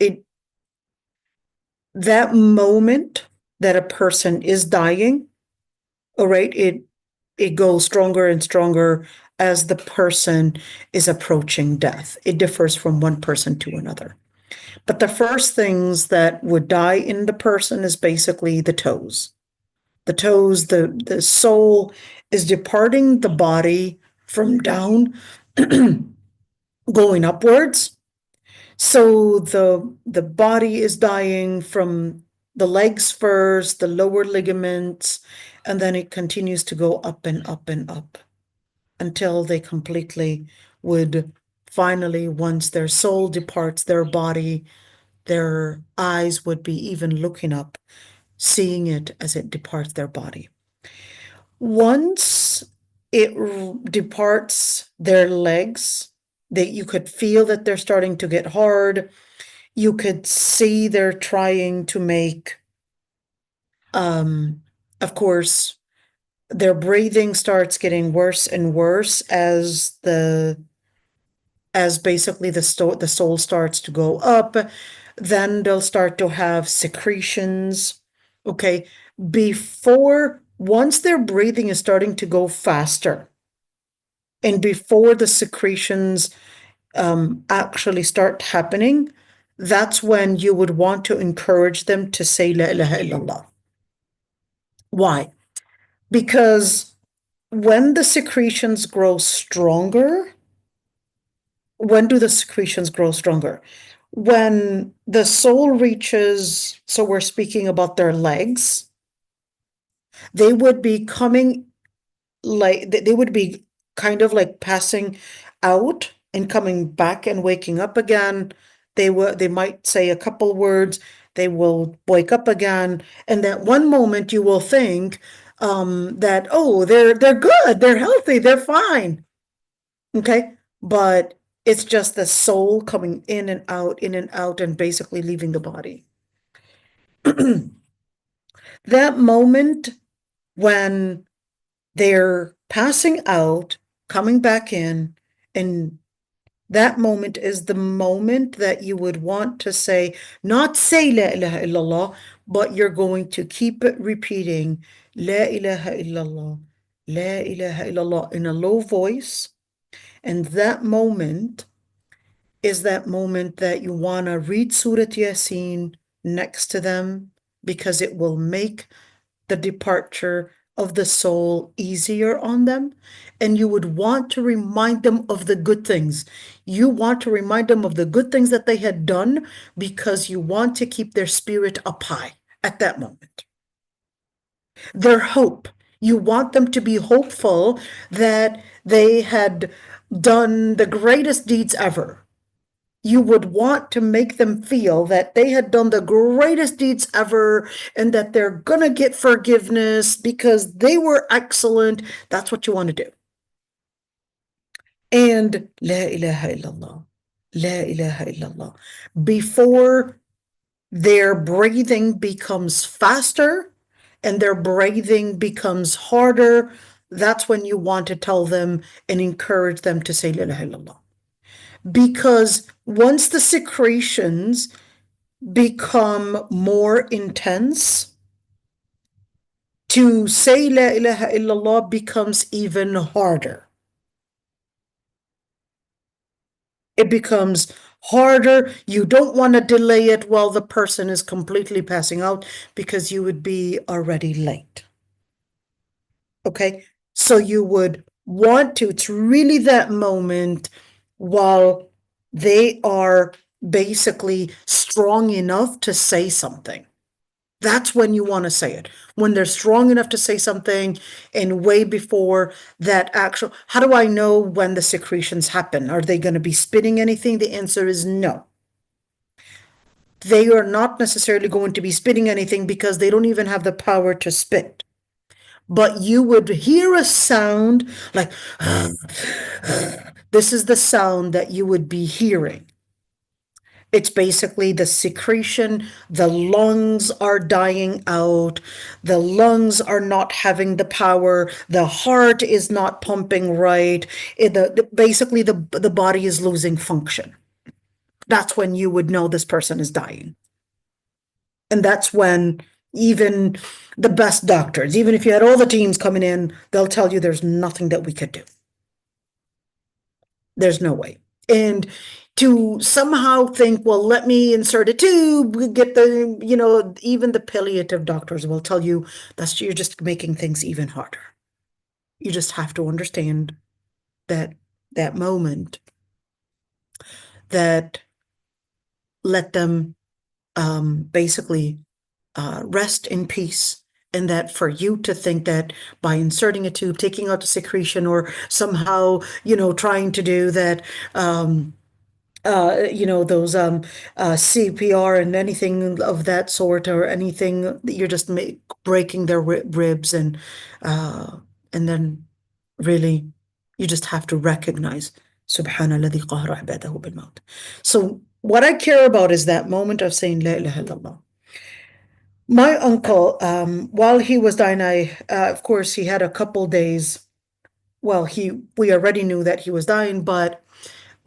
that moment that a person is dying, all right, it goes stronger and stronger as the person is approaching death. It differs from one person to another. But the first things that would die in the person is basically the toes. The toes, the soul is departing the body from down, going upwards. So the body is dying from the legs first, the lower ligaments, and then it continues to go up and up and up until they completely would finally, once their soul departs their body, their eyes would be even looking up, seeing it as it departs their body. Once it departs their legs, you could feel that they're starting to get hard. You could see they're trying to make, of course, their breathing starts getting worse and worse as basically the soul starts to go up. Then they'll start to have secretions. Okay, once their breathing is starting to go faster, and before the secretions actually start happening, that's when you would want to encourage them to say La ilaha illallah. Why? Because when the secretions grow stronger, when do the secretions grow stronger? When the soul reaches, so we're speaking about their legs, they would be coming like, they would be kind of like passing out and coming back and waking up again. They might say a couple words, they will wake up again, and that one moment you will think that, oh, they're good, they're healthy, they're fine. Okay, but it's just the soul coming in and out, and basically leaving the body. That moment when they're passing out, coming back in, and that moment is the moment that you would want to say, not say La ilaha illallah, but you're going to keep repeating La ilaha illallah, La ilaha illallah in a low voice. And that moment is that moment that you want to read Surah Yasin next to them, because it will make the departure of the soul easier on them. And you would want to remind them of the good things. You want to remind them of the good things that they had done, because you want to keep their spirit up high at that moment. Their hope. You want them to be hopeful that they had done the greatest deeds ever. You would want to make them feel that they had done the greatest deeds ever, and that they're gonna get forgiveness because they were excellent. That's what you want to do. And La ilaha illallah, La ilaha illallah. Before their breathing becomes faster and their breathing becomes harder, that's when you want to tell them and encourage them to say La ilaha illallah. Because once the secretions become more intense, to say La ilaha illallah becomes even harder. It becomes harder. You don't want to delay it while the person is completely passing out, because you would be already late. Okay, so you would want to, it's really that moment while they are basically strong enough to say something. That's when you want to say it. When they're strong enough to say something, and way before that actual, how do I know when the secretions happen? Are they going to be spitting anything? The answer is no. They are not necessarily going to be spitting anything, because they don't even have the power to spit. But you would hear a sound like, this is the sound that you would be hearing. It's basically the secretion. The lungs are dying out. The lungs are not having the power. The heart is not pumping right. Basically, the body is losing function. That's when you would know this person is dying. And that's when even the best doctors, even if you had all the teams coming in, they'll tell you there's nothing that we could do. There's no way. And to somehow think, well, let me insert a tube, get the, even the palliative doctors will tell you you're just making things even harder. You just have to understand that moment, that let them basically rest in peace, and that for you to think that by inserting a tube, taking out the secretion, or somehow, trying to do that, those CPR and anything of that sort, or anything, you're just breaking their ribs, and then really you just have to recognize Subhanalladhi qahara ibadahu bil maut. So what I care about is that moment of saying La ilaha illallah. My uncle, while he was dying, of course, he had a couple days. Well, we already knew that he was dying, but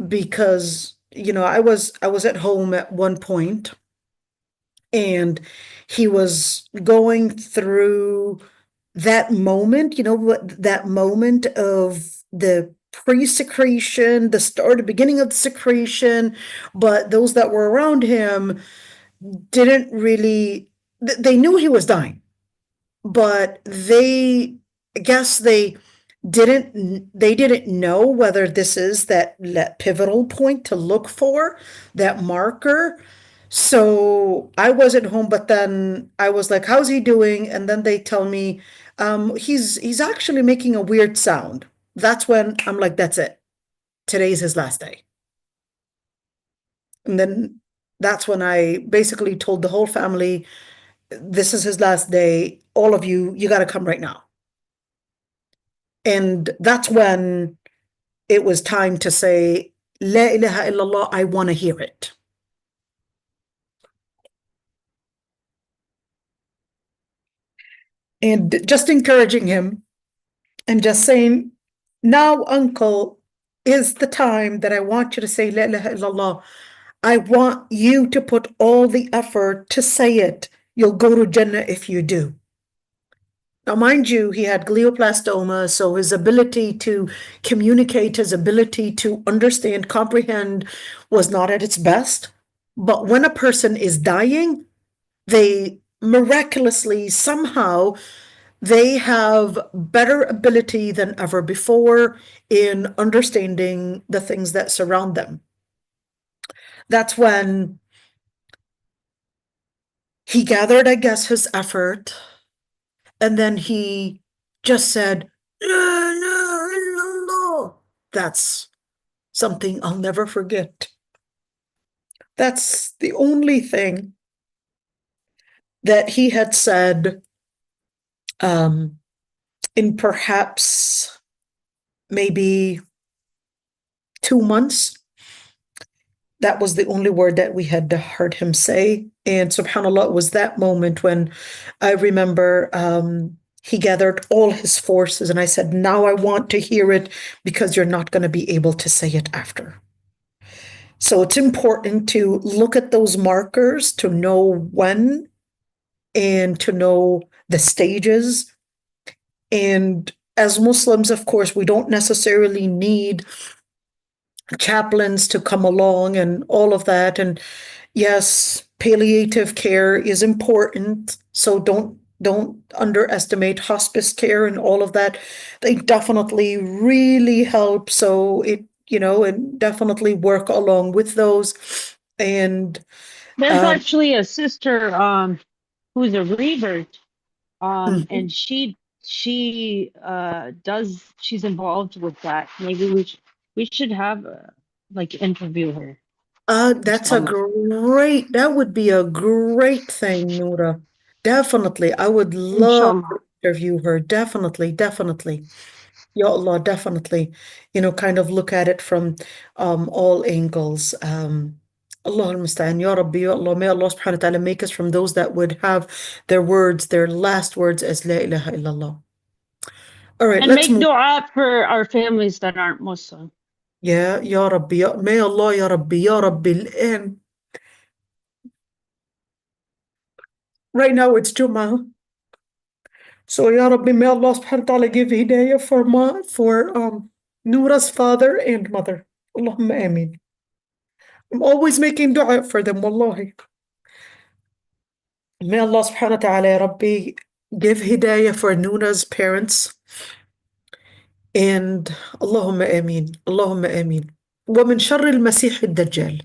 because, I was at home at one point, and he was going through that moment, that moment of the pre-secretion, the beginning of the secretion, but those that were around him didn't really, they knew he was dying, but I guess they didn't know whether this is that pivotal point to look for, that marker. So I wasn't home, but then I was like, how's he doing? And then they tell me, he's actually making a weird sound. That's when I'm like, that's it. Today's his last day. And then that's when I basically told the whole family, this is his last day. All of you got to come right now. And that's when it was time to say, La ilaha illallah, I want to hear it. And just encouraging him and just saying, now, uncle, is the time that I want you to say La ilaha illallah. I want you to put all the effort to say it. You'll go to Jannah if you do. Now, mind you, he had glioblastoma, so his ability to communicate, his ability to understand, comprehend was not at its best. But when a person is dying, they miraculously, somehow, they have better ability than ever before in understanding the things that surround them. That's when he gathered, I guess, his effort, and then he just said, La ilaha illallah. That's something I'll never forget. That's the only thing that he had said in perhaps maybe 2 months. That was the only word that we had heard him say. And subhanAllah, it was that moment when I remember he gathered all his forces, and I said, now I want to hear it, because you're not going to be able to say it after. So it's important to look at those markers, to know when, and to know the stages. And as Muslims, of course, we don't necessarily need chaplains to come along and all of that. And yes, palliative care is important, so don't underestimate hospice care and all of that. They definitely really help. So and definitely work along with those. And there's actually a sister who's a revert, and she's involved with that. Maybe we should have interview her. That would be a great thing, Noura. Definitely. I would love to interview her. Definitely. Ya Allah, definitely. Kind of look at it from all angles. Allah al-Musta'an, Ya Rabbi, Ya Allah, may Allah subhanahu wa ta'ala make us from those that would have their last words as La ilaha illallah. All right, and let's make dua for our families that aren't Muslim. Yeah, Ya Rabbi, may Allah, Ya Rabbi, Ya Rabbi. Right now it's Juma. So, Ya Rabbi, may Allah subhanahu wa ta'ala give hidayah for Noura's father and mother. Allahumma ameen. I'm always making dua for them, wallahi. May Allah subhanahu wa ta'ala, Ya Rabbi, give hidayah for Noura's parents. And Allahumma ameen. Allahumma ameen. ومن شر المسيح الدجال.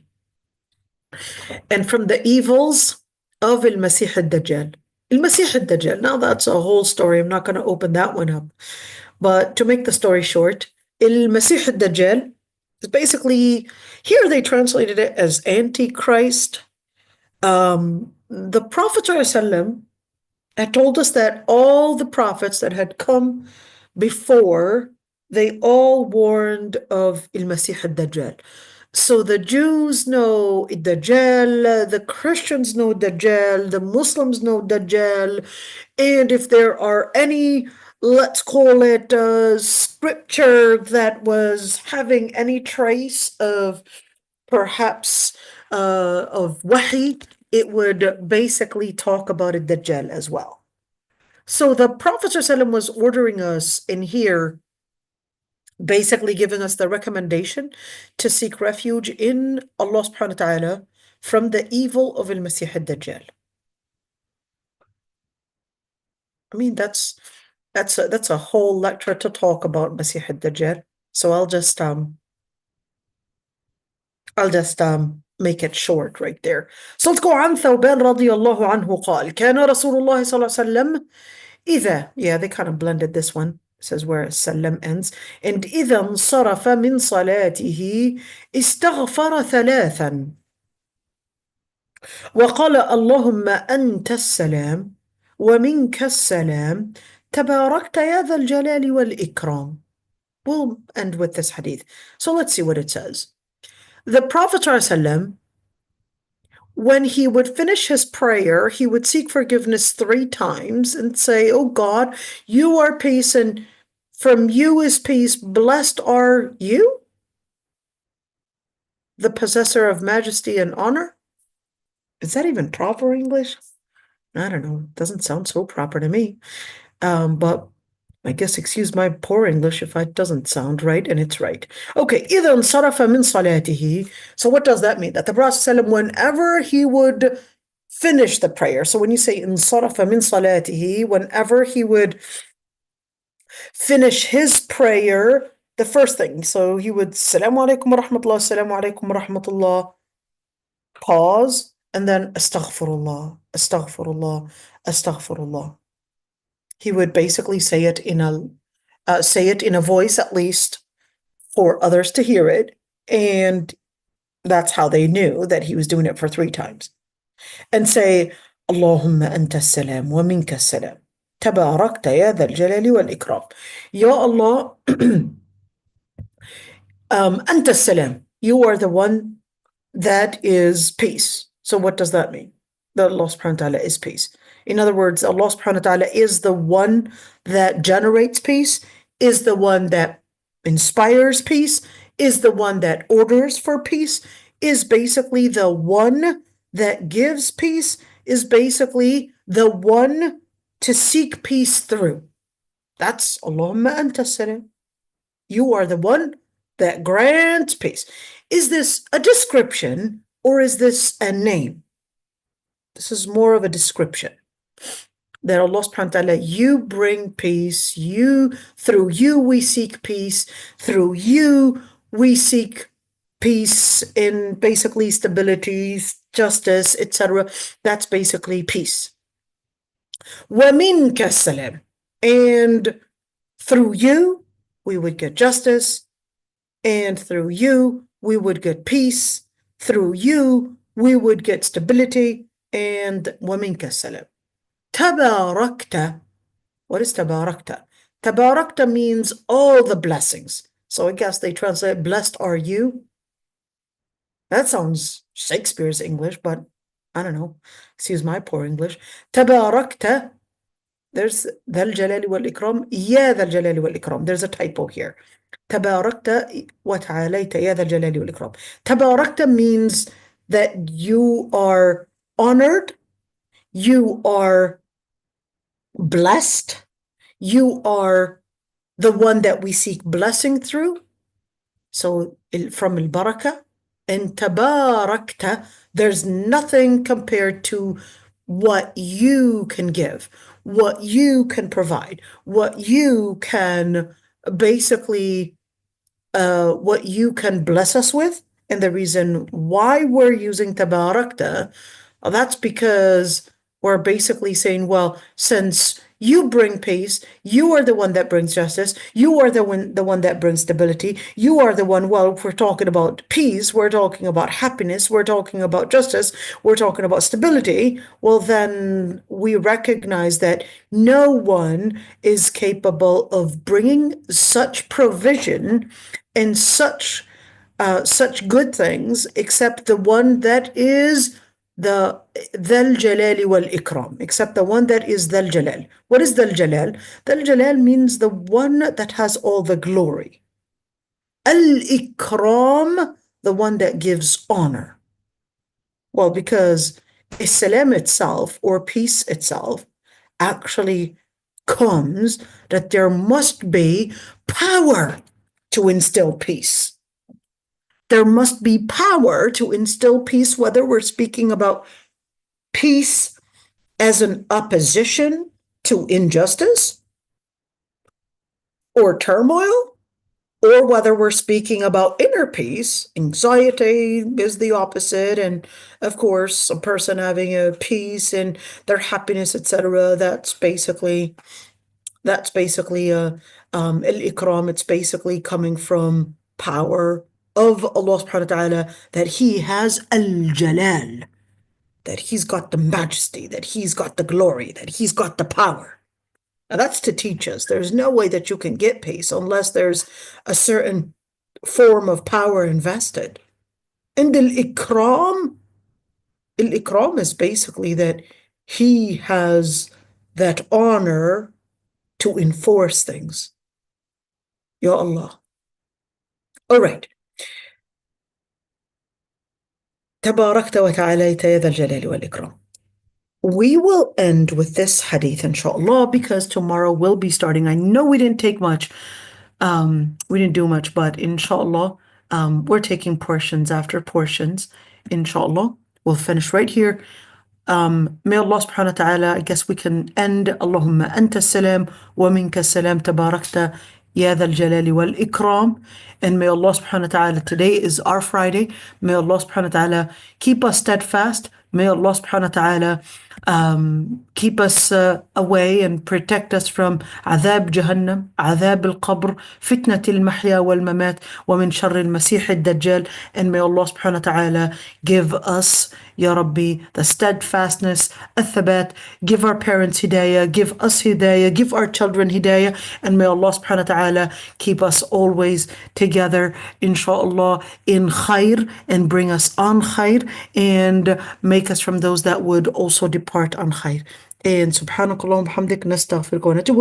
And from the evils of المسيح الدجال. المسيح الدجال. Now that's a whole story. I'm not going to open that one up. But to make the story short, المسيح الدجال is basically, here they translated it as Antichrist. The Prophet ﷺ had told us that all the prophets that had come before, they all warned of المسيح الدجال. So the Jews know Dajjal, the Christians know Dajjal, the Muslims know Dajjal, and if there are any, let's call it scripture that was having any trace of perhaps of wahi, it would basically talk about a Dajjal as well. So the Prophet ﷺ was ordering us in here, basically giving us the recommendation to seek refuge in Allah subhanahu wa ta'ala from the evil of al-Masih al-Dajjal. I mean, that's a whole lecture to talk about Masih al-Dajjal. So I'll just make it short right there. So let's go on. ثوبان رضي الله عنه قال كان رسول الله صلى الله عليه وسلم إذا, yeah, they kind of blended this one. It says where السلم ends. And إذا انصرف من صلاته استغفر ثلاثا وقال اللهم أنت السلام ومنك السلام تباركت يا ذا الجلال والإكرام. We'll end with this hadith. So let's see what it says. The Prophet ﷺ, when he would finish his prayer, he would seek forgiveness 3 times and say, "Oh God, you are peace and from you is peace. Blessed are you, the possessor of majesty and honor." Is that even proper English? I don't know. It doesn't sound so proper to me. But I guess excuse my poor English if it doesn't sound right, and it's right. Okay, إِذَا انصَرَفَ مِنْ صَلَاتِهِ. So what does that mean? That the Prophet ﷺ, whenever he would finish the prayer, so when you say انصَرَفَ مِنْ صَلَاتِهِ, whenever he would finish his prayer, the first thing, so he would Assalamu alaikum wa rahmatullah, Assalamu alaikum wa rahmatullah, pause, and then Astaghfirullah, Astaghfirullah, Astaghfirullah. He would basically say it in a voice, at least for others to hear it, and that's how they knew that he was doing it for 3 times. And say, Allahumma anta salam wa minka salam. Tabarakta ya dhal jalali wal ikram. Ya Allah, anta salam. You are the one that is peace. So what does that mean? That Allah subhanahu wa ta'ala is peace. In other words, Allah subhanahu wa ta'ala is the one that generates peace, is the one that inspires peace, is the one that orders for peace, is basically the one that gives peace, is basically the one to seek peace through. That's Allahumma anta salam. You are the one that grants peace. Is this a description or is this a name? This is more of a description. That Allah subhanahu wa ta'ala, you bring peace, through you we seek peace, through you we seek peace in basically stability, justice, etc. That's basically peace. وَمِنْكَ السَّلَامُ. And through you we would get justice, and through you we would get peace, through you we would get stability, and وَمِنْكَ السَّلَامُ. Tabarakta. What is tabarakta? Tabarakta means all the blessings. So I guess they translate, blessed are you. That sounds Shakespeare's English, but I don't know. Excuse my poor English. Tabarakta. There's dhal jalali wal ikram. Ya dhal jalali wal ikram. There's a typo here. Tabarakta wa ta'alayta ya dhal jalali wal ikram. Tabarakta means that you are honored, You are blessed. You are the one that we seek blessing through. So from al-barakah and tabarakta, there's nothing compared to what you can give, what you can provide, what you can basically, what you can bless us with. And the reason why we're using tabarakta, that's because we're basically saying, well, since you bring peace, you are the one that brings justice, you are the one that brings stability, you are the one, well, if we're talking about peace, we're talking about happiness, we're talking about justice, we're talking about stability, well, then we recognize that no one is capable of bringing such provision and such good things except the one that is the Dhal Jalali wal Ikram, except the one that is Dhal Jalal. What is Dhal Jalal? Dhal Jalal means the one that has all the glory. Al-Ikram, the one that gives honor. Well, because Islam itself, or peace itself, actually comes that there must be power to instill peace. There must be power to instill peace, whether we're speaking about peace as an opposition to injustice or turmoil, or whether we're speaking about inner peace. Anxiety is the opposite, and of course, a person having a peace and their happiness, etc. That's basically al-ikram. It's basically coming from power of Allah subhanahu wa ta'ala, that He has al-jalal, that He's got the majesty, that He's got the glory, that He's got the power. Now that's to teach us. There's no way that you can get peace unless there's a certain form of power invested. And al-ikram is basically that He has that honor to enforce things. Ya Allah. All right. Tabarakta wa ta'alayta ya dhal jalali wal ikram. We will end with this hadith, inshallah, because tomorrow we'll be starting. I know we didn't take much. We didn't do much, but inshallah, we're taking portions after portions. Inshallah, we'll finish right here. May Allah subhanahu wa ta'ala, I guess we can end. Allahumma anta salam wa minka salam tabarakta ya dhal jalali wal ikram. And may Allah subhanahu wa ta'ala, today is our Friday. May Allah subhanahu wa ta'ala keep us steadfast. May Allah subhanahu wa ta'ala keep us away and protect us from عذاب جهنم, عذاب القبر, فتنة المحيا والممات, ومن شر المسيح الدجال. And may Allah subhanahu wa ta'ala give us, Ya Rabbi, the steadfastness, الثبات, give our parents hidayah, give us hidayah, give our children hidayah, and may Allah subhanahu wa ta'ala keep us always together, inshallah, in khair, and bring us on khair, and make us from those that would also depart on khair. And subhanakallahumma hamdik nastaghfiruka wa natubu